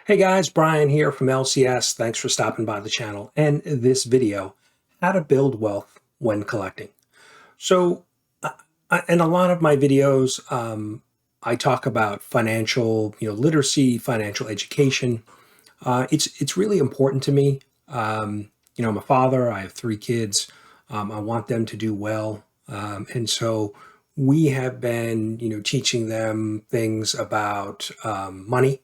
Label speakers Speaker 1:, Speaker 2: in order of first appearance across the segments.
Speaker 1: Hey guys, Brian here from LCS. Thanks for stopping by the channel and this video, how to build wealth when collecting. So in a lot of my videos, I talk about financial, literacy, financial education. It's really important to me. I'm a father. I have three kids. I want them to do well, and so we have been, teaching them things about money,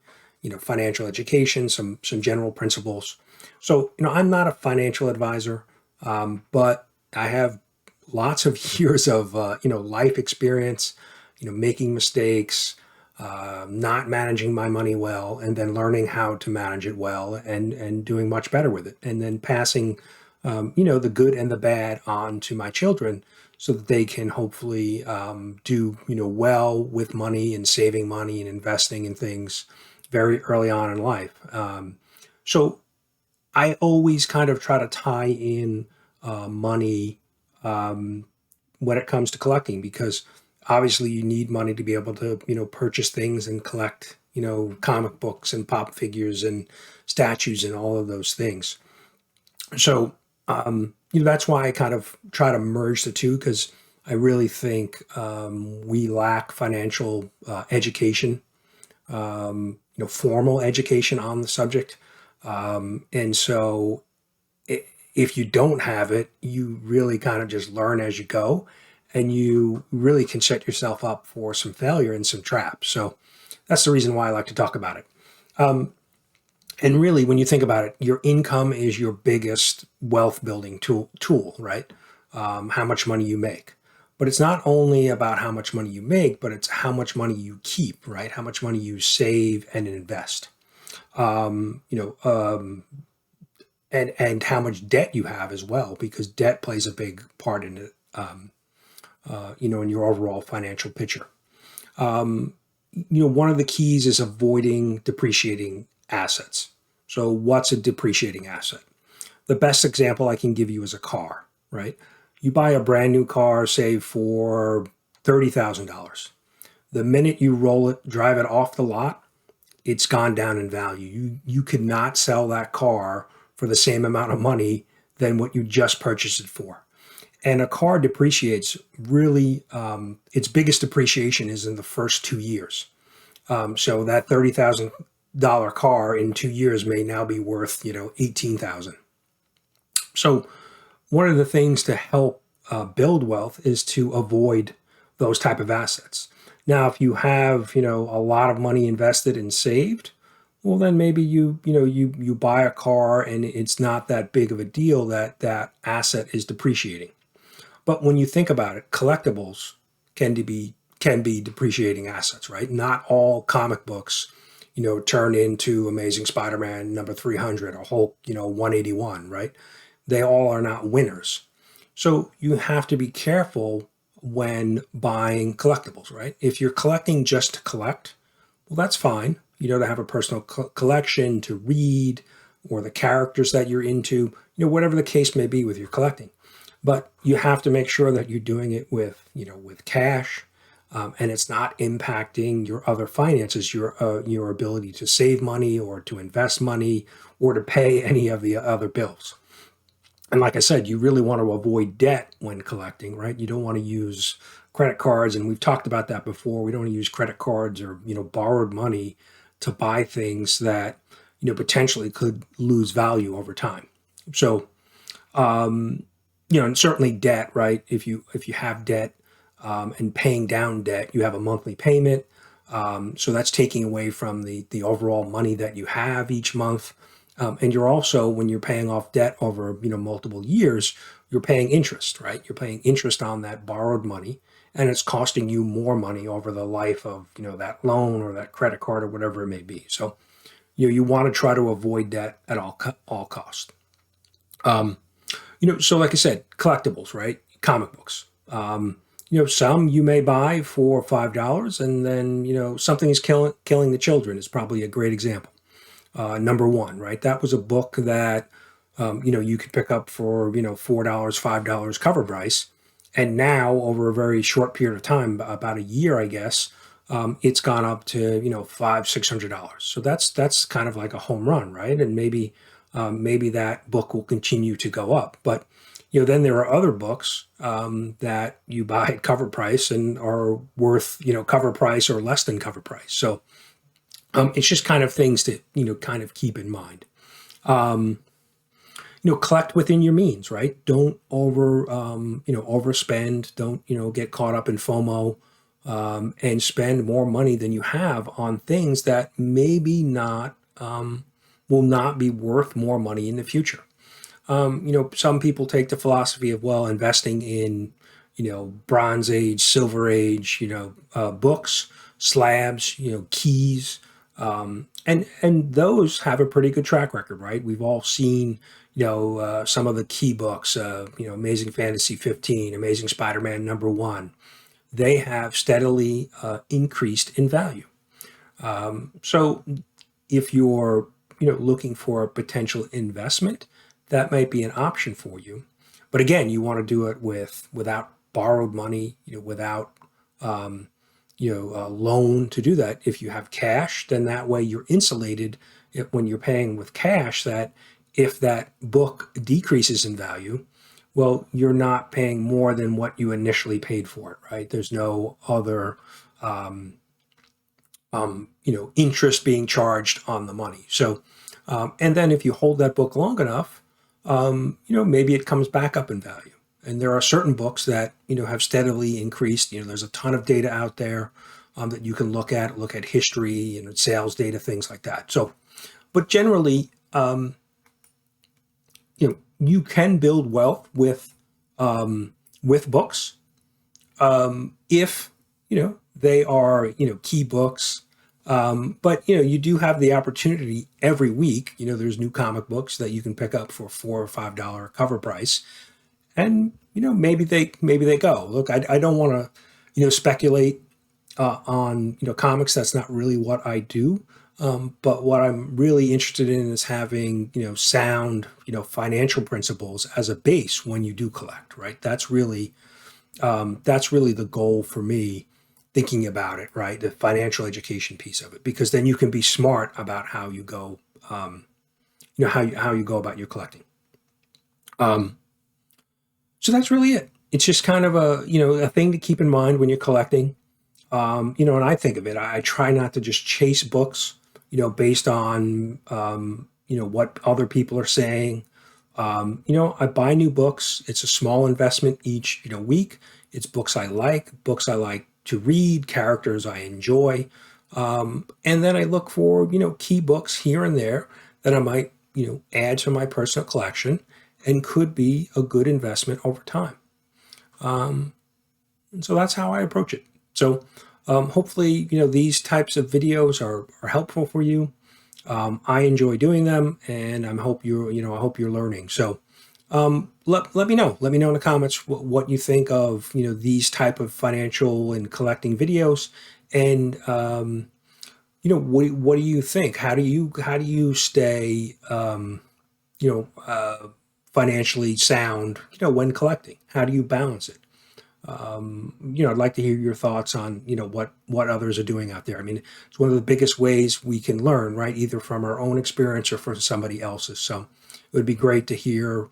Speaker 1: financial education, some general principles. So, I'm not a financial advisor, but I have lots of years of life experience, making mistakes, not managing my money well, and then learning how to manage it well, and doing much better with it, and then passing the good and the bad on to my children so that they can hopefully do well with money and saving money and investing in things very early on in life. So I always kind of try to tie in money when it comes to collecting, because obviously you need money to be able to purchase things and collect comic books and pop figures and statues and all of those things. So that's why I kind of try to merge the two, because I really think we lack financial education, formal education on the subject. And so if you don't have it, you really kind of just learn as you go, and you really can set yourself up for some failure and some traps. So that's the reason why I like to talk about it. And really, when you think about it, your income is your biggest wealth building tool, right? How much money you make. But it's not only about how much money you make, but it's how much money you keep, right? How much money you save and invest. Um, you know, um, and how much debt you have as well, because debt plays a big part in it, in your overall financial picture. Um, One of the keys is avoiding depreciating assets. So what's a depreciating asset? The best example I can give you is a car, right? You buy a brand new car, say for $30,000. The minute you roll it, drive it off the lot, it's gone down in value. You could not sell that car for the same amount of money than what you just purchased it for. And a car depreciates really, its biggest depreciation is in the first 2 years. So that $30,000 car in 2 years may now be worth, 18,000. So one of the things to help build wealth is to avoid those type of assets. Now, if you have, a lot of money invested and saved, well, then maybe you buy a car and it's not that big of a deal that that asset is depreciating. But when you think about it, collectibles can be depreciating assets, right? Not all comic books, turn into Amazing Spider-Man number 300 or Hulk, 181, right? They all are not winners. So you have to be careful when buying collectibles, right? If you're collecting just to collect, well, that's fine. To have a personal collection to read, or the characters that you're into, whatever the case may be with your collecting. But you have to make sure that you're doing it with cash, and it's not impacting your other finances, your ability to save money or to invest money or to pay any of the other bills. And like I said, you really want to avoid debt when collecting, right? You don't want to use credit cards, and we've talked about that before. We don't want to use credit cards or borrowed money to buy things that potentially could lose value over time. So and certainly debt, right? If you have debt, and paying down debt, you have a monthly payment. So that's taking away from the overall money that you have each month. And you're also, when you're paying off debt over multiple years, you're paying interest, right? You're paying interest on that borrowed money, and it's costing you more money over the life of that loan or that credit card or whatever it may be. So you want to try to avoid debt at all costs. So like I said, collectibles, right? Comic books. Some you may buy for $5, and then something is killing the children is probably a great example. Number one, right? That was a book that you could pick up for $4, $5 cover price, and now over a very short period of time, about a year, I guess, it's gone up to $500-$600. So that's kind of like a home run, right? And maybe that book will continue to go up. But then there are other books that you buy at cover price and are worth cover price or less than cover price. So it's just kind of things to kind of keep in mind. Collect within your means, right? Don't overspend. Don't get caught up in FOMO and spend more money than you have on things that maybe not will not be worth more money in the future. Some people take the philosophy of, well, investing in Bronze Age, Silver Age, books, slabs, keys, and those have a pretty good track record, right? We've all seen some of the key books, Amazing Fantasy 15, Amazing Spider-Man #1. They have steadily increased in value. So if you're looking for a potential investment, that might be an option for you. But again, you want to do it without borrowed money, without a loan to do that. If you have cash, then that way you're insulated when you're paying with cash, that if that book decreases in value, well, you're not paying more than what you initially paid for it, right? There's no other interest being charged on the money. So, and then if you hold that book long enough, maybe it comes back up in value. And there are certain books that, have steadily increased. There's a ton of data out there that you can look at history and sales data, things like that. So, but generally, you can build wealth with books if they are key books. But you do have the opportunity every week. There's new comic books that you can pick up for $4 or $5 cover price, and maybe they go. Look, I don't want to speculate on comics. That's not really what I do. But what I'm really interested in is having sound financial principles as a base when you do collect. Right. That's really the goal for me, thinking about it, right? The financial education piece of it, because then you can be smart about how you go, how you go about your collecting. So that's really it. It's just kind of a thing to keep in mind when you're collecting. And I think of it, I try not to just chase books, based on, what other people are saying. I buy new books. It's a small investment each, week. It's books I like to read, characters I enjoy. And then I look for, key books here and there that I might, add to my personal collection and could be a good investment over time. And so that's how I approach it. So hopefully, these types of videos are helpful for you. I enjoy doing them, and I hope you're learning. So let me know. Let me know in the comments what you think of these type of financial and collecting videos, and what do you think? How do you stay financially sound when collecting? How do you balance it? I'd like to hear your thoughts on, what others are doing out there. I mean, it's one of the biggest ways we can learn, right? Either from our own experience or from somebody else's. So it would be great to hear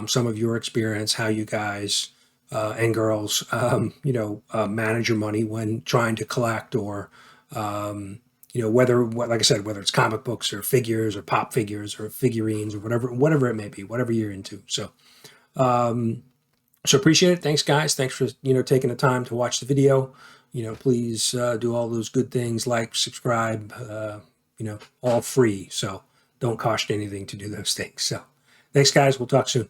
Speaker 1: some of your experience, how you guys and girls, manage your money when trying to collect, or, like I said, whether it's comic books or figures or pop figures or figurines or whatever it may be, whatever you're into. So, so appreciate it. Thanks, guys. Thanks for, taking the time to watch the video. Please do all those good things, like, subscribe, all free. So don't cost anything to do those things. So thanks, guys. We'll talk soon.